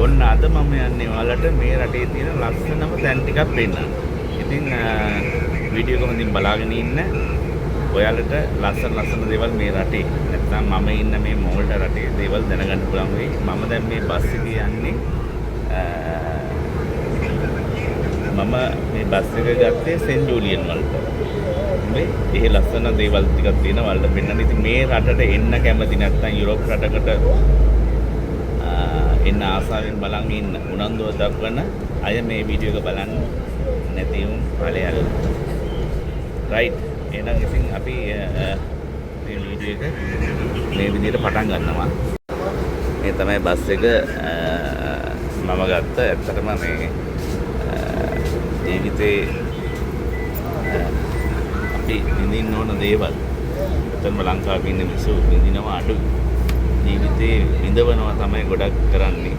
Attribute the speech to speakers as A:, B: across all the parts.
A: ඔන්න අද මම යන්නේ ඔයාලට මේ රටේ තියෙන ලස්සනම තැන් ටිකක් පෙන්නන්න. ඉතින් වීඩියෝ එක හොඳින් බලාගෙන ඉන්න. ඔයාලට ලස්සන දේවල් මේ රටේ නැත්නම් මම ඉන්න මේ මෝල්ට රටේ දේවල් දැනගන්න පුළුවන් වෙයි. මම දැන් මේ බස් එකේ යන්නේ මම මේ බස් එක ගත්තේ සෙන්ට් ජූලියන් වලට. මේ එහෙ ලස්සන දේවල් ටිකක් තියෙනවා වල පෙන්නන්න. ඉතින් මේ රටට එන්න කැමති නැත්නම් යුරෝප් රටකට එන්න ආසාවෙන් බලන් ඉන්න උනන්දුව දක්වන අය මේ වීඩියෝ එක බලන්න නැති වුන් ඵලයල්. රයිට්. එහෙනම් ඉතින් අපි මේ වීඩියෝ එක මේ විදිහට පටන් ගන්නවා. මේ තමයි බස් එක මම ගත්ත. ඇත්තටම මේ ජීවිතේ අපි විඳින්න ඕන දේවල් උත්තරම ලංකාවේ ඉන්න මිනිස්සු විඳිනවා අඩු. ජීවිතේ විඳවනවා තමයි ගොඩක් කරන්නේ.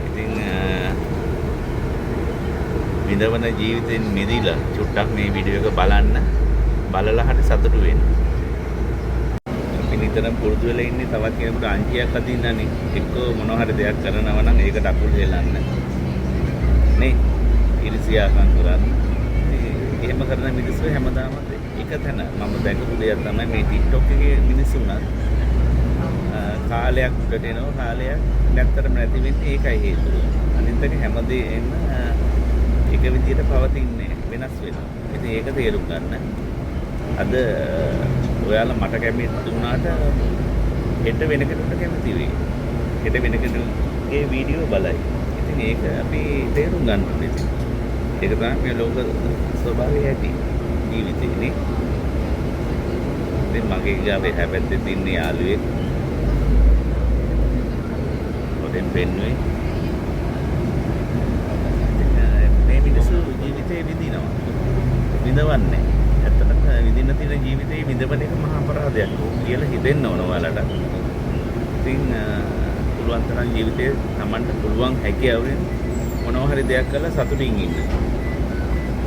A: ඉතින් විඳවන ජීවිතෙන් මිදලා චුට්ටක් මේ වීඩියෝ එක බලන්න. බලලා හරි සතුටු වෙන්න. අපි නිතරම පුරුදු වෙලා ඉන්නේ තවත් කෙනෙකුට අංකියක් අදින්නනේ. එක්ක මොනවා හරි දෙයක් කරනවා නම් ඒකට අකුල් හෙලන්න. නේ ඉරිසියාකම් කරන්නේ. එහෙම කරන මිනිස්සු හැමදාම එක තැන මම දැකපු දෙයක් තමයි මේ TikTok එකේ මිනිස්සු උනත් කාලයක් උඩට එනවා කාලයක් නැත්තරම නැති වෙන්නේ ඒකයි හේතුව. අනිත් එක හැමදේම එක විදිහට පවතින්නේ වෙනස් වෙනවා. ඉතින් ඒක තේරුම් ගන්න. අද ඔයාලා මට කැමති වුණාට හෙට වෙන කෙනෙකුට කැමති වෙයි. හෙට වෙන කෙනෙකුගේ වීඩියෝ බලයි. ඉතින් ඒක අපි තේරුම් ගන්න ඕනේ. ඒක තමයි මේ ලෝක ස්වභාවය ඇති ජීවිතේ නේ. ඉතින් මගේ ගාවේ හැබැයි තින්නේ යාළුවෙක් ඔතෙන් පෙන්නුවේ මේ මිනිස්සු ජීවිතේ විඳිනවා විඳවන්නේ. ඇත්තටම විඳින්න තියෙන ජීවිතේ විඳවන එක මහා අපරාධයක් කියලා හිතෙන්න ඕන ඔයාලට. ඉතින් පුළුවන් තරම් ජීවිතේ Tamanට පුළුවන් හැකියාවෙන් මොනවා හරි දෙයක් කරලා සතුටින් ඉන්න.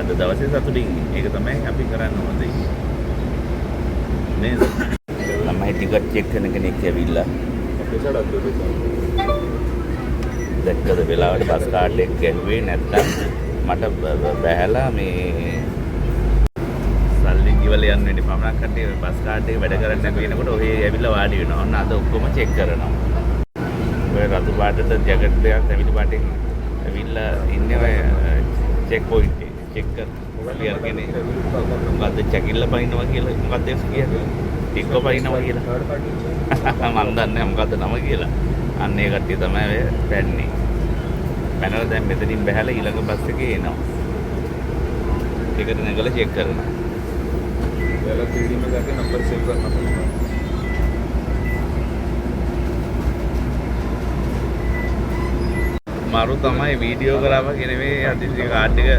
A: අද දවසේ සතුටින් ඉන්න. ඒක තමයි අපි කරන්න ඕන දේ. නේද? ළමයි ටිකට් චෙක් කරන කෙනෙක් ඇවිල්ලා දැක්කද වෙලාවට බස් කාඩ් එක ගැහුවේ නැත්නම් මට බැහැලා මේ සල්ලි ගෙවල යන්න වෙන්නේ. පමණක් කට්ටිය බස් කාඩ් එක වැඩ කරන්නේ නැති වෙනකොට ඔහේ ඇවිල්ලා වාඩි වෙනවා. ඔන්න අද ඔක්කොම චෙක් කරනවා. ඔය රතු පාටට ජැකට් දෙකක් ඇවිල්ලා පාටෙන් ඇවිල්ලා ඉන්නේ ඔය චෙක් පොයින්ට් එක චෙක් කරලා ක්ලියර් කෙනේ. මොකද්ද චැකිල්ල පයින්නවා කියලා මොකද්ද ඒක කියන්නේ? ටික්ක පයින්නවා කියලා. මම දන්නේ මොකද්ද නම කියලා. අන්න ඒ කට්ටිය තමයි ඔය පැන්නේ. පැනලා දැන් මෙතනින් බහැලා ඊළඟ බස් එකේ එනවා. ටිකට් නැගලා චෙක් කරනවා. याला 3D में जाके नंबर सेव करना पड़ेगा. मारू තමයි වීඩියෝ කරාවා කියන මේ අදිසි කාඩ් එක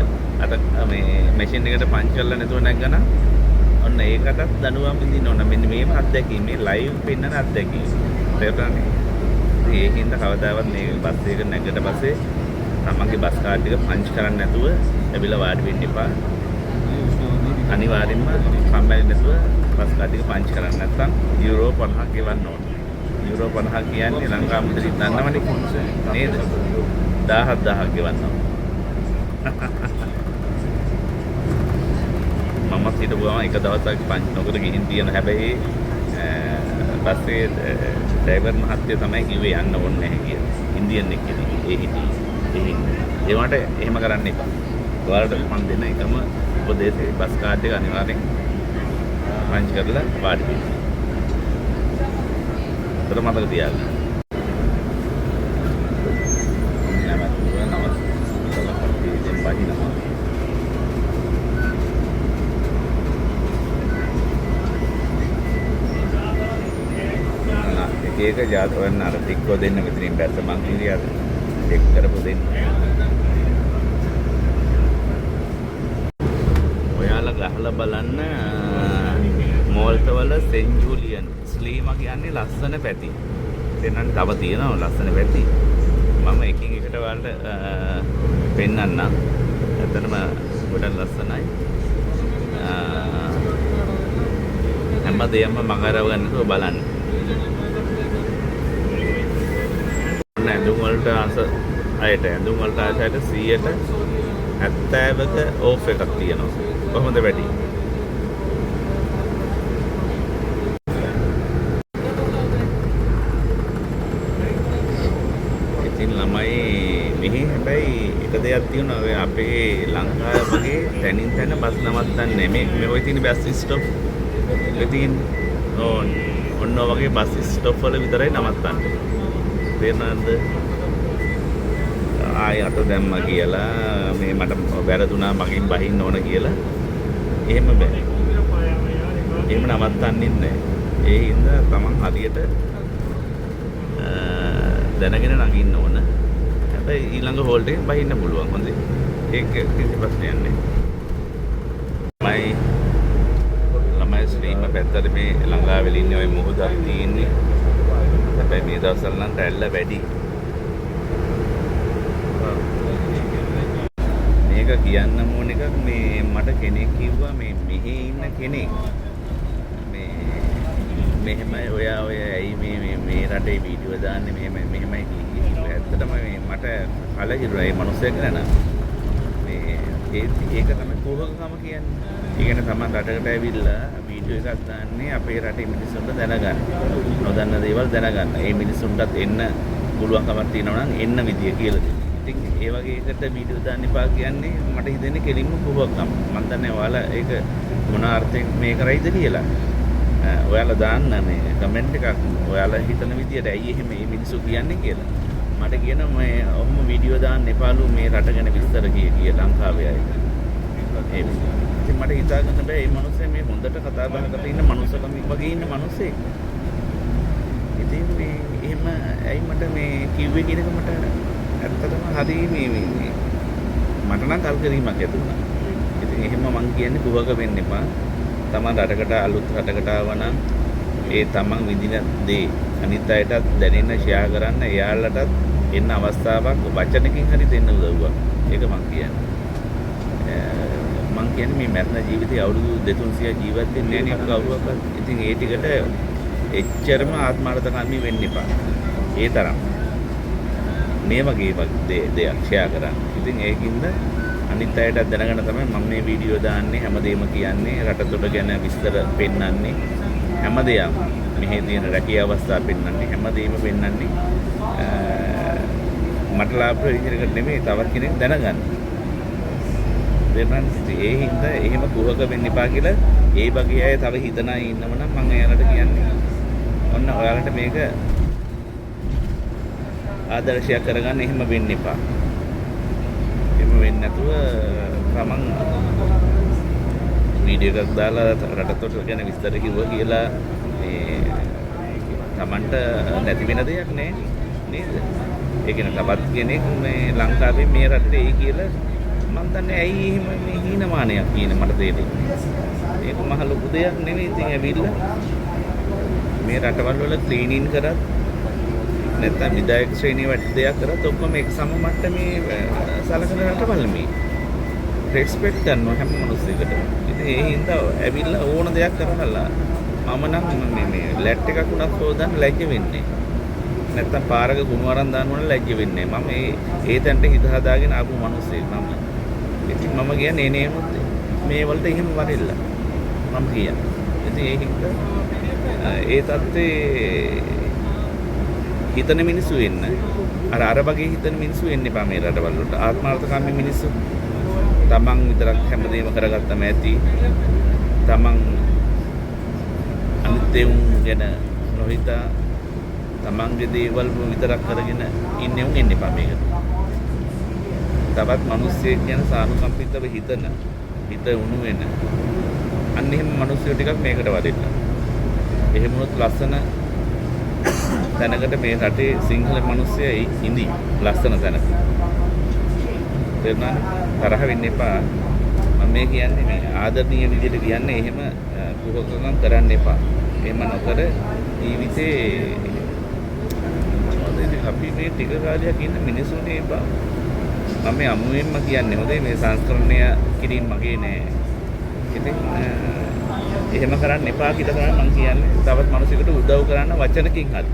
A: අත මේ මැෂින් එකට පන්ච් කරලා නැතුව නැගගන ඔන්න ඒකටත් දනුවම් විඳින්න ඕන. මෙන්න මේම අත්දැකීම මේ ලයිව් පෙන්නන අත්දැකීම. තේරුණානේ? ඒකින්ද කවදාවත් මේ බස් එක නැගිට පස්සේ තමන්ගේ බස් කාඩ් එක පන්ච් කරන්න නැතුව ඇවිල්ලා වාඩි වෙන්න එපා. අනිවාර්යෙන්ම කම්මැලි නැතුව බස් කාඩ් එක පන්ච් කරන්න නැත්නම් යුරෝ 50ක් ගෙවන්න ඕන. යුරෝ 50ක් කියන්නේ ලංකා මුදලින් දන්නවනේ නේද? 17000ක් ගෙවන්න ඕන. මම හිතුවා එක දවසක් පන්ච් නොකර ගිහින් තියෙන හැබැයි බස්සේ ඩ්‍රයිවර් මහත්තයා තමයි කිව්වේ යන්න ඕනේ නැහැ කියලා. ඉන්දියන් එක්කෙනෙක් ඒ හිටියේ. ඒ වුණාට එහෙම කරන්න එපා. ඔයාලට මම දෙන එකම උපදේශය බස් කාඩ් එක අනිවාර්යෙන් පන්ච් කරලා වාඩි වෙන්න. ඒතර මතක තියාගන්න. ඒක ජාත වන්න අර ටික්කෝ දෙන්න මෙතනින් බැස්ස මං කිරියාද චෙක් කරපො දෙන්න. ඔයාලා ගහලා බලන්න මෝල්ට වල සෙන්ට් ජූලියන් ස්ලීම කියන්නේ ලස්සන පැති. එතනන් තව තියෙනවා ලස්සන පැති. මම එකින් එකට වලට පෙන්නන්නම්. ඇත්තටම ගොඩක් ලස්සනයි. හැම දෙයක්ම මගරව ගන්නකෝ බලන්න. ඇඳුම් වලට අයට ඇඳුම් වලට ආසයට 70%ක ඕෆ් එකක් තියෙනවා. කොහොමද වැඩි? ඉතින් ළමයි මෙහි හැබැයි එක දෙයක් තියෙනවා ඔය අපේ ලංකාව වගේ තැනින් තැන බස් නවත්තන්නේ මේ ඔය තියෙන බස් ස්ටොප් එක තියෙන්නේ. ඔන්න වගේ බස් ස්ටොප් වල විතරයි නවත්තන්නේ. තේරෙනවද? ආය අත දැම්ම කියලා මේ මට වැරදුනා මගෙන් බහින්න ඕන කියලා එහෙම බෑ. එහෙම නවත්තන්නේ නැහැ. ඒ හින්දා තමන් හරියට දැනගෙන නගින්න ඕන. හැබැයි ඊළඟ හෝල්ට් එකෙන් බහින්න පුළුවන්. හොඳේ. ඒක කිසි ප්‍රශ්නයක් නැහැ. ළමයි ස්ට්‍රීම් පැත්තට මේ ලංකාවේ ඉන්නේ ওই මොහොතක් තියෙන්නේ. හැබැයි මේ දවස්වල නම් රැල්ල වැඩි. මේක කියන්න ඕන එකක් මේ මට කෙනෙක් කිව්වා මේ මෙහි ඉන්න කෙනෙක් මේ මෙහෙමයි ඔයා ඔය ඇයි මේ රටේ වීඩියෝ දාන්නේ මෙහෙමයි කිව්වා. ඇත්තටම මට කලකිරුණා මේ මිනිස්සෙක් ගැන. මේ ඒක තමයි කෝහකම කියන්නේ. ඒ කියන්නේ තමයි රටකට ඇවිල්ලා වීඩියෝ එකක් දාන්නේ අපේ රටේ මිනිස්සුන්ට දැනගන්න. නොදන්න දේවල් දැනගන්න. ඒ මිනිස්සුන්ටත් එන්න පුළුවන්කමක් තියෙනවා නම් එන්න විදිය කියලා දෙන්න. ඉතින් ඒ වගේ එකට වීඩියෝ දාන්න එපා කියන්නේ මට හිතෙන්නේ කෙලින්ම කුහකම්. මම දන්නේ ඔයාලා ඒක මොන අර්ථයෙන් මේ කරයිද කියලා. ඔයාලා දාන්න මේ කමෙන්ට් එකක් ඔයාලා හිතන විදියට ඇයි එහෙම මේ මිනිස්සු කියන්නේ කියලා. මට කියන මේ ඔහොම වීඩියෝ දාන්න එපාලු මේ රට ගැන විස්තර කිය ලංකාවේ අය. ඒ ඉතින් මට හිතා ගන්න බෑ මේ මිනිස්සේ මේ හොඳට කතා බහ කරලා ඉන්න මනුස්සකම වගේ ඉන්න මිනිස්සෙක්. ඉතින් මේ එහෙම ඇයි මට මේ කිව්වේ කියන එක මට ඇත්තටම හරි මේ මට නම් කල්කිරීමක් ඇති වුණා. ඉතින් එහෙම මං කියන්නේ කුහක වෙන්න එපා. තමන් රටකට අලුත් රටකට ආවනම් ඒ තමන් විඳින දේ අනිත් අයටත් දැනෙන්න ෂෙයා කරන්න එයාලටත් එන්න අවස්ථාවක් වචනකින් හරි දෙන්න උදව්වක්. ඒක මං කියන්නේ. මං කියන්නේ මේ මරණ ජීවිතේ අවුරුදු 200 ජීවත් වෙන්නේ නැහැ නේ කවුරුවක්වත්. ඉතින් ඒ ටිකට එච්චරම ආත්මාර්ථකාමී වෙන්න එපා. ඒ තරම්. මේ වගේ දෙයක් ෂෙයා කරන්න. ඉතින් ඒකින්ද අනිත් අයටත් දැනගන්න තමයි මම මේ වීඩියෝ දාන්නේ හැමදේම කියන්නේ රටතොට ගැන විස්තර පෙන්වන්නේ හැමදේම මෙහි තියෙන රැකියාව අවස්ථා පෙන්වන්නේ හැමදේම පෙන්වන්නේ මට ලාභ විදිහකට නෙමෙයි තවත් කෙනෙක් දැනගන්න. දෙන්න ඒ හින්දා එහෙම කුහක වෙන්න එපා කියලා ඒ වගේ අය තව හිතන අය ඉන්නම නම් මම එයාලට කියන්නේ ඔන්න ඔයාලට මේක ආදර්ශයක් කරගන්න එහෙම වෙන්න එපා. එහෙම වෙන්නේ නැතුව තමන් වීඩියෝ එකක් දාලා රටතොට ගැන විස්තර කිව්වා කියලා මේ තමන්ට නැති වෙන දෙයක් නෑ නේද? ඒ කියන්නේ තවත් කෙනෙක් මේ ලංකාවේ මේ රටේ ඒ කියලා මම දන්නේ ඇයි එහෙම මේ හීනමානයක් කියන මට තේරෙන්නේ. ඒක මහ ලොකු දෙයක් නෙවෙයි. ඉතින් ඇවිල්ලා මේ රටවල් වල ක්ලීනින් කරත් නැත්නම් විදායක ශ්‍රේණිය වට දෙයක් කරත් ඔක්කොම එක සම මට්ටමේ සලකන රටවල් මේ රෙස්පෙක්ට් කරනවා හැම මිනිස්සෙකුටම. ඉතින් ඒ හින්දා ඇවිල්ලා ඕන දෙයක් කරහලා මම නම් මේ ලැට් එකක් උනත් හොදන්න ලැජ්ජ වෙන්නේ. නැත්නම් පාරක ගුණ වරන් දාන්න ඕන ලැජ්ජ වෙන්නේ. මම ඒ තැනට හිත හදාගෙන ආපු මිනිස්සෙක් මම. ඉතින් මම කියන්නේ නේමුත් මේ වලට එහෙම වරෙල්ල. මම කියන්නේ. ඉතින් ඒ හින්දා ඒ තත්ත්වේ හිතන මිනිස්සු වෙන්න අර වගේ හිතන මිනිස්සු වෙන්න එපා මේ රටවල් වලට. ආත්මාර්ථකාමී මිනිස්සු තමන් විතරක් හැමදේම කරගත්තම ඇති. තමන් අනිත් උන් ගැන නොහිතා තමන්ගේ දේවල් විතරක් කරගෙන ඉන්නේ උන් එන්න එපා මේකට. තවත් මිනිස්සෙක් ගැන සානුකම්පිතව හිතන හිත උණු වෙන අන්න එහෙම මිනිස්සු ටිකක් මේකට වදින්න. එහෙම වුණොත් ලස්සන තැනකට මේ රටේ සිංහල මිනිස්සුයි ඉඳි ලස්සන තැනක. තේරුණාද? තරහ වෙන්න එපා. මම මේ කියන්නේ මේ ආදරණීය විදිහට කියන්නේ එහෙම කුහකකම් කරන්න එපා. එහෙම නොකර ජීවිතේ අපි මේ ටික කාලයක් ඉන්න මිනිසුන්ට එපා. මම මේ අමුවෙන්ම කියන්නේ හොඳේ මේ සංස්කරණය කිරීම මගේ නෑ. ඉතින් එහෙම කරන්න එපා කියලා තමයි මම කියන්නේ. තවත් මිනිසෙකුට උදව් කරන්න වචනකින් හරි.